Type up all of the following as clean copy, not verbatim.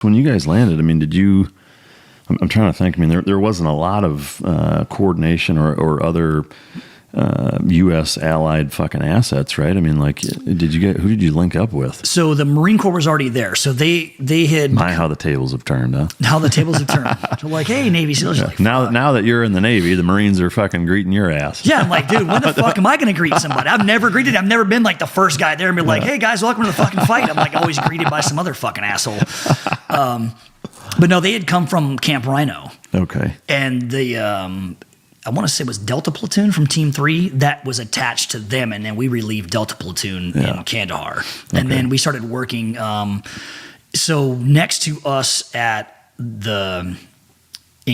When you guys landed, I mean, did you? I'm trying to think. I mean, there wasn't a lot of coordination or other U.S. allied fucking assets, right? I mean, like, who did you link up with? So the Marine Corps was already there. So they had how the tables have turned, huh? How the tables have turned. So like, hey, Navy SEALs. Yeah. Like, now that you're in the Navy, the Marines are fucking greeting your ass. Yeah, I'm like, dude, when the fuck am I going to greet somebody? I've never greeted. I've never been like the first guy there and be like, hey guys, welcome to the fucking fight. I'm like always greeted by some other fucking asshole. But no, they had come from Camp Rhino. Okay. And the I want to say it was Delta Platoon from Team 3 that was attached to them, and then we relieved Delta Platoon in Kandahar. And then we started working. So next to us in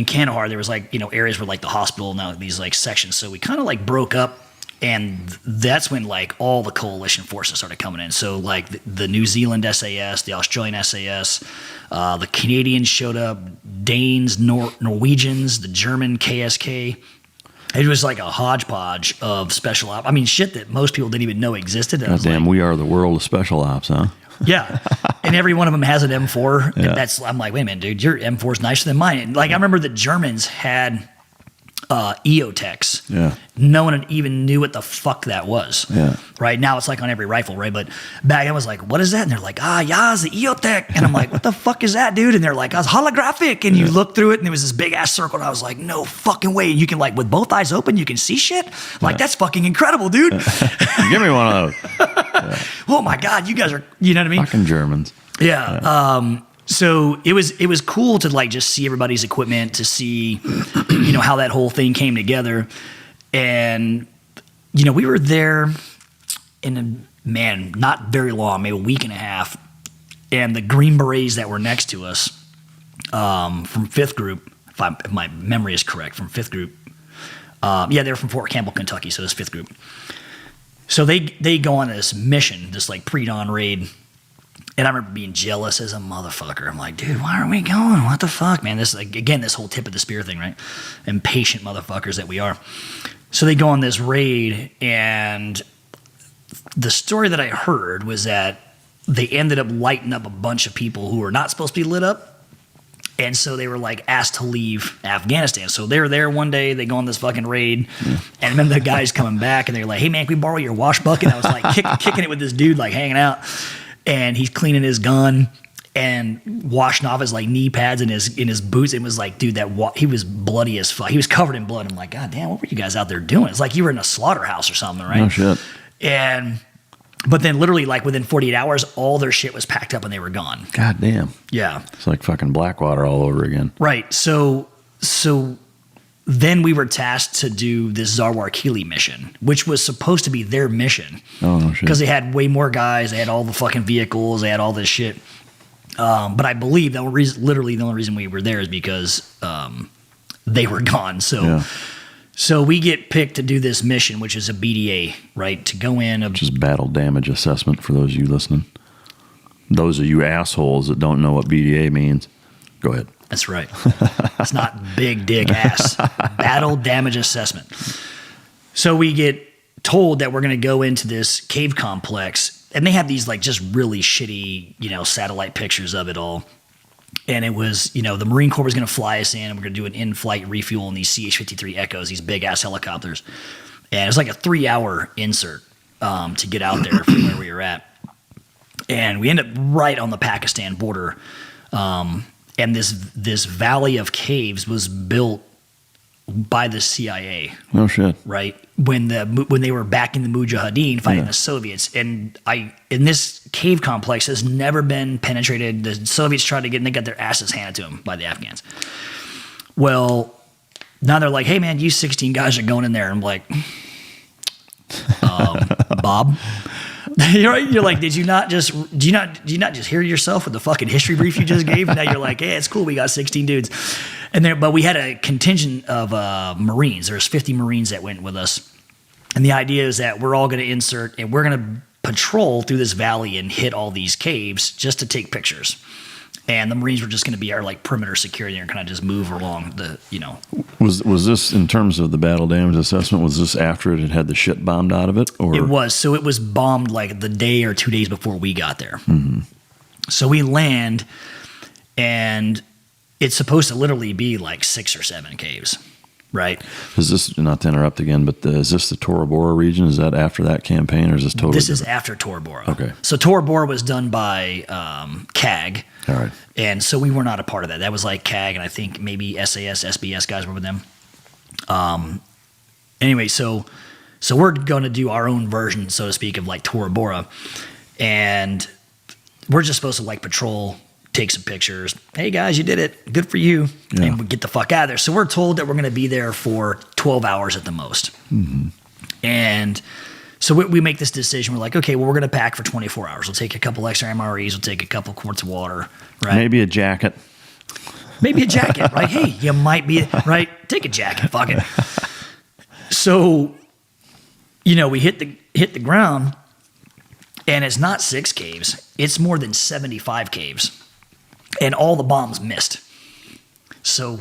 Kandahar, there was like, areas where like the hospital, now these like sections. So we kind of like broke up, and that's when like all the coalition forces started coming in. So like the New Zealand SAS, the Australian SAS, the Canadians showed up, Danes, Norwegians, the German KSK. It was like a hodgepodge of special ops. I mean, shit that most people didn't even know existed. God damn, we are the world of special ops, huh? Yeah. And every one of them has an M4. Yeah. I'm like, wait a minute, dude, your M4 is nicer than mine. Like, I remember the Germans had EOTechs. Yeah. No one even knew what the fuck that was. Yeah. Right now it's like on every rifle, right? But back then I was like, what is that? And they're like, it's the EOTech. And I'm like, what the fuck is that, dude? And they're like, it's holographic. And you look through it and there was this big ass circle. And I was like, no fucking way. And you can like, with both eyes open, you can see shit. Like, that's fucking incredible, dude. Give me one of those. Oh my God, you guys are, you know what I mean? Fucking Germans. Yeah. So it was cool to like just see everybody's equipment, to see, how that whole thing came together. And, we were there not very long, maybe a week and a half. And the Green Berets that were next to us, from 5th Group, if my memory is correct, from 5th Group. They were from Fort Campbell, Kentucky. So it was 5th Group. So they go on this mission, this like pre-dawn raid. And I remember being jealous as a motherfucker. I'm like, dude, why aren't we going? What the fuck, man? This, like, again, this whole tip of the spear thing, right? Impatient motherfuckers that we are. So they go on this raid, and the story that I heard was that they ended up lighting up a bunch of people who were not supposed to be lit up. And so they were like asked to leave Afghanistan. So they were there one day, they go on this fucking raid, and then the guys coming back, and they're like, hey man, can we borrow your wash bucket? And I was like kicking it with this dude, like hanging out. And he's cleaning his gun and washing off his like knee pads and his boots. It was like, dude, he was bloody as fuck. He was covered in blood. I'm like, God damn, what were you guys out there doing? It's like you were in a slaughterhouse or something, right? No shit. But then literally like within 48 hours, all their shit was packed up and they were gone. God damn. Yeah. It's like fucking Blackwater all over again. Right. So then we were tasked to do this Zarwar Keeley mission, which was supposed to be their mission. Oh, no shit. Because they had way more guys. They had all the fucking vehicles. They had all this shit. But I believe literally the only reason we were there is because they were gone. So we get picked to do this mission, which is a BDA, right? To go in. Which is battle damage assessment for those of you listening. Those of you assholes that don't know what BDA means, go ahead. That's right. It's not big dick ass. Battle damage assessment. So we get told that we're going to go into this cave complex, and they have these like just really shitty, satellite pictures of it all. And it was, the Marine Corps was going to fly us in, and we're going to do an in-flight refuel in these CH-53 Echoes, these big-ass helicopters. And it was like a 3-hour insert to get out there from where we were at. And we end up right on the Pakistan border. And this valley of caves was built by the CIA. Oh shit! Right when they were back in the Mujahideen fighting the Soviets, and this cave complex has never been penetrated. The Soviets tried to get, and they got their asses handed to them by the Afghans. Well, now they're like, "Hey man, you 16 guys are going in there." And I'm like, Bob. You're like, did you not just hear yourself with the fucking history brief you just gave? And now you're like, hey, it's cool. We got 16 dudes. But we had a contingent of Marines. There's 50 Marines that went with us. And the idea is that we're all going to insert and we're going to patrol through this valley and hit all these caves just to take pictures. And the Marines were just going to be our like perimeter security and kind of just move along the, Was this, in terms of the battle damage assessment, was this after it had the shit bombed out of it? Or? It was. So it was bombed like the day or 2 days before we got there. Mm-hmm. So we land, and it's supposed to literally be like 6 or 7 caves, right? Is this, not to interrupt again, but is this the Tora Bora region? Is that after that campaign, or is this totally This different? is after Tora Bora. Okay. So Tora Bora was done by CAG. All right. And so we were not a part of that. That was like CAG, and I think maybe SAS, SBS guys were with them. Anyway, so we're going to do our own version, so to speak, of like Tora Bora. And we're just supposed to like patrol, take some pictures. Hey guys, you did it. Good for you. Yeah. And we get the fuck out of there. So we're told that we're going to be there for 12 hours at the most. Mm-hmm. And so we make this decision. We're like, okay, well, we're going to pack for 24 hours. We'll take a couple extra MREs. We'll take a couple quarts of water. Right? Maybe a jacket. Maybe a jacket, right? Hey, you might be, right? Take a jacket. Fuck it. So, we hit the ground, and it's not 6 caves. It's more than 75 caves. And all the bombs missed. So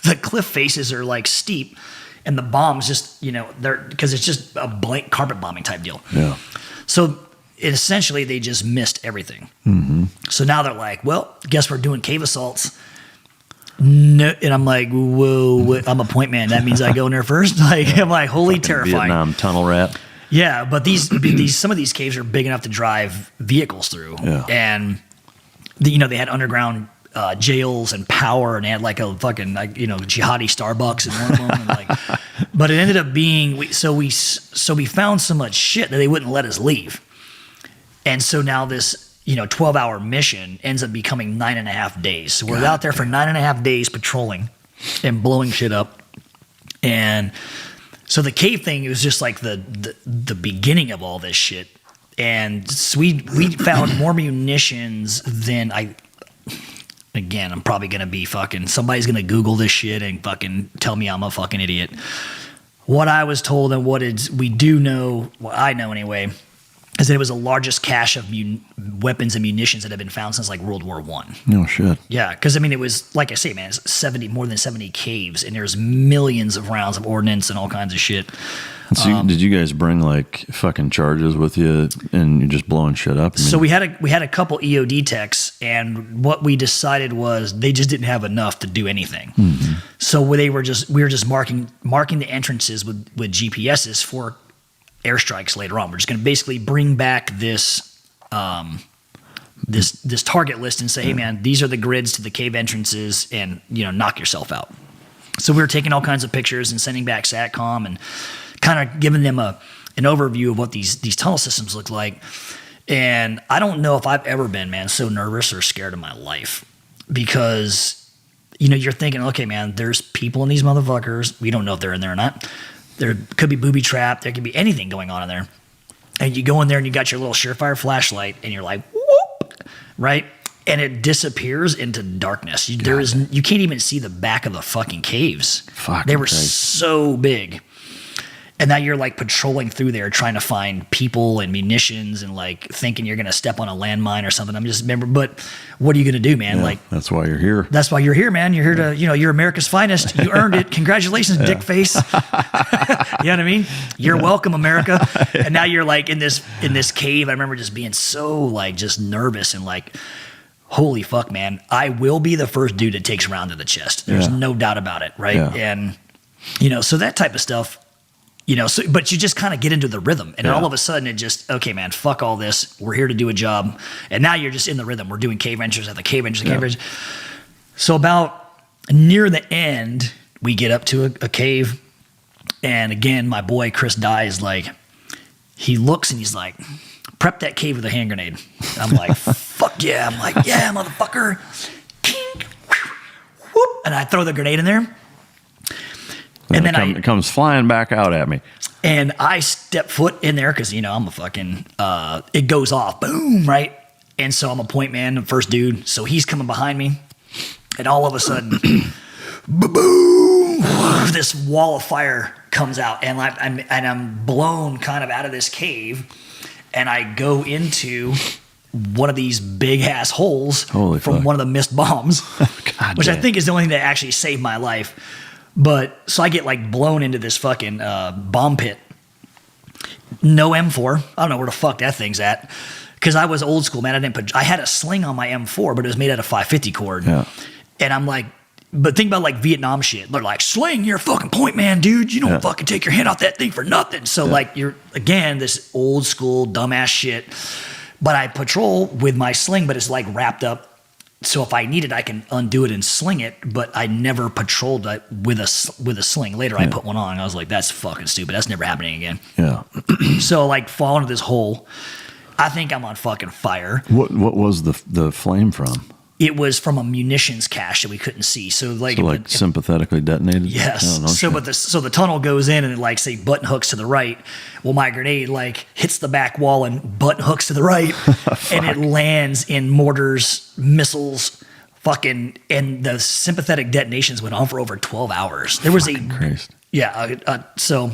the cliff faces are like steep, and the bombs just, they're, because it's just a blank carpet bombing type deal. Yeah. So essentially they just missed everything. Mm-hmm. So now they're like, well, guess we're doing cave assaults. No, and I'm like, whoa, I'm a point man. That means I go in there first. Like, I'm like, holy terrifying. Vietnam tunnel rat. Yeah, but these some of these caves are big enough to drive vehicles through. Yeah. And they had underground jails and power, and they had like a fucking jihadi Starbucks in one of them. And like, but it ended up being we found so much shit that they wouldn't let us leave, and so now this 12-hour mission ends up becoming 9.5 days. So we're out there for 9.5 days patrolling and blowing shit up, and so the cave thing was just like the beginning of all this shit. And so we found more munitions than again, I'm probably going to be somebody's going to Google this shit and fucking tell me I'm a fucking idiot. What I was told and we do know, what I know anyway, is that it was the largest cache of weapons and munitions that have been found since like World War I. No shit. Yeah, because it was, like I say, man, it's more than 70 caves, and there's millions of rounds of ordnance and all kinds of shit. So did you guys bring like fucking charges with you, and you're just blowing shit up? So we had a couple EOD techs, and what we decided was they just didn't have enough to do anything. Mm-hmm. So we were just marking the entrances with GPSs for airstrikes later on. We're just going to basically bring back this this target list and say, hey man, these are the grids to the cave entrances, and knock yourself out. So we were taking all kinds of pictures and sending back SATCOM and kind of giving them an overview of what these tunnel systems look like. And I don't know if I've ever been, man, so nervous or scared in my life, because you're thinking, okay, man, there's people in these motherfuckers. We don't know if they're in there or not. There could be booby trap. There could be anything going on in there. And you go in there and you got your little Surefire flashlight, and you're like, whoop, right? And it disappears into darkness. You can't even see the back of the fucking caves. They were so big. And now you're like patrolling through there trying to find people and munitions, and like thinking you're going to step on a landmine or something. But what are you going to do, man? Yeah, like, that's why you're here. That's why you're here, man. You're here to, you're America's finest. You earned it. Congratulations, dick face. You know what I mean? You're welcome, America. And now you're like in this cave. I remember just being so like just nervous and like, holy fuck, man. I will be the first dude that takes a round to the chest. There's no doubt about it, right? Yeah. And, so that type of stuff. But you just kind of get into the rhythm, and all of a sudden it just, okay, man, fuck all this. We're here to do a job. And now you're just in the rhythm. We're doing cave entries after cave entries, cave entries. So about near the end, we get up to a cave. And again, my boy, Chris Dye, is like, he looks and he's like, prep that cave with a hand grenade. I'm like, fuck yeah. I'm like, yeah, motherfucker. Whoop. And I throw the grenade in there. And then it comes flying back out at me. And I step foot in there because, I'm a fucking, it goes off. Boom, right? And so I'm a point man, the first dude. So he's coming behind me. And all of a sudden, boom, this wall of fire comes out. And I'm blown kind of out of this cave. And I go into one of these big-ass holes from one of the missed bombs, which I think is the only thing that actually saved my life. But so I get like blown into this fucking bomb pit. No M4. I don't know where the fuck that thing's at. because I was old school, man. I had a sling on my M4, but it was made out of 550 cord. Yeah. And I'm like, but think about like Vietnam shit. They're like, sling, you're a fucking point man, dude. You don't fucking take your hand off that thing for nothing. So like you're, again, this old school dumbass shit. But I patrol with my sling, but it's like wrapped up. So if I need it, I can undo it and sling it. But I never patrolled it with a sling. Later I put one on. And I was like, that's fucking stupid. That's never happening again. Yeah. So like fall into this hole. I think I'm on fucking fire. What was the flame from? It was from a munitions cache that we couldn't see. So like, sympathetically detonated? Yes. So the tunnel goes in and it like say button hooks to the right. Well, my grenade like hits the back wall and button hooks to the right, and it lands in mortars, missiles, fucking, and the sympathetic detonations went on for over 12 hours. There was Christ. So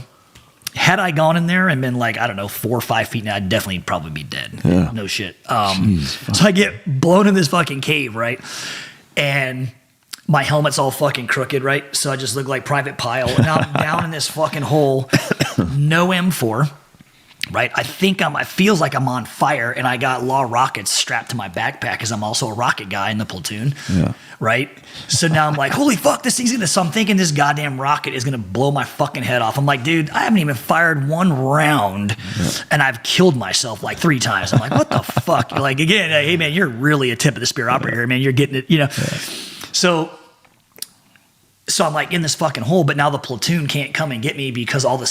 had I gone in there and been like, I don't know, 4 or 5 feet now, I'd definitely probably be dead. Yeah. No shit. So I get blown in this fucking cave, right? And my helmet's all fucking crooked, right? So I just look like Private Pile. And I'm down in this fucking hole, no M4, right? It feels like I'm on fire, and I got law rockets strapped to my backpack because I'm also a rocket guy in the platoon. Yeah. Right? So now I'm like, holy fuck, this thing's gonna, so I'm thinking this goddamn rocket is gonna blow my fucking head off. I'm like, dude, I haven't even fired one round and I've killed myself like 3 times. I'm like, what the fuck? Like, again, hey man, you're really a tip of the spear operator, man. You're getting it, you know. Yeah. So I'm like in this fucking hole, but now the platoon can't come and get me because all the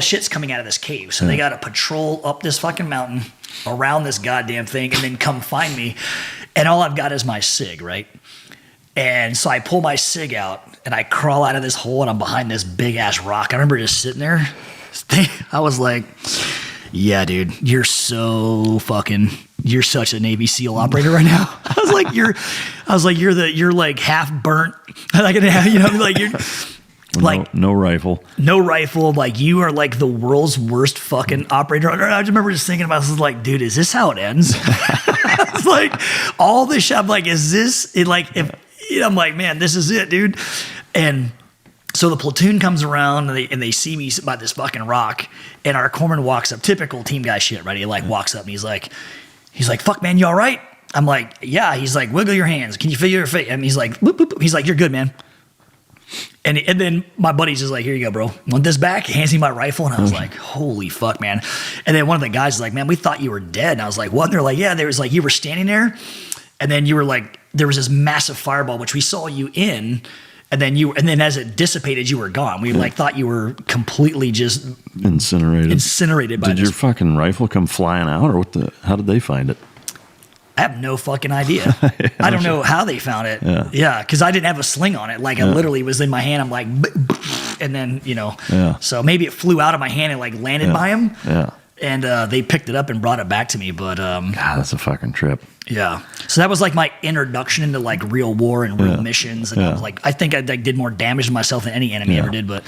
shit's coming out of this cave. So they got to patrol up this fucking mountain around this goddamn thing and then come find me. And all I've got is my SIG, right? And so I pull my SIG out and I crawl out of this hole and I'm behind this big ass rock. I remember just sitting there. I was like, yeah, dude, you're such a Navy SEAL operator right now. I was like, you're like half burnt. Like, you know, like you're like no rifle. No rifle. Like you are like the world's worst fucking operator. I just remember just thinking about this, like, dude, is this how it ends? It's like all this shit. I'm like, is this it? Like, if I'm like, man, this is it, dude. And so the platoon comes around and they see me by this fucking rock, and our corpsman walks up, typical team guy shit, right? He like walks up and he's like, fuck man, you all right? I'm like, yeah. He's like, wiggle your hands. Can you feel your face? And he's like, boop, boop, boop. He's like, you're good, man. And then my buddy's just like, here you go, bro. Want this back? He hands me my rifle. And I was like, holy fuck, man. And then one of the guys is like, man, we thought you were dead. And I was like, what? And they're like, yeah, there was like, you were standing there. And then you were like, there was this massive fireball, which we saw you in. And then as it dissipated, you were gone. We like thought you were completely just incinerated by Did your fucking rifle come flying out, or how did they find it? I have no fucking idea. I don't know how they found it. Yeah, because I didn't have a sling on it. Like, I literally was in my hand. I'm like, and then, you know. Yeah. So maybe it flew out of my hand and, like, landed by him. Yeah. And they picked it up and brought it back to me. But God, that's a fucking trip. Yeah. So that was, like, my introduction into, like, real war and real missions. And I was like, I think I did more damage to myself than any enemy ever did. But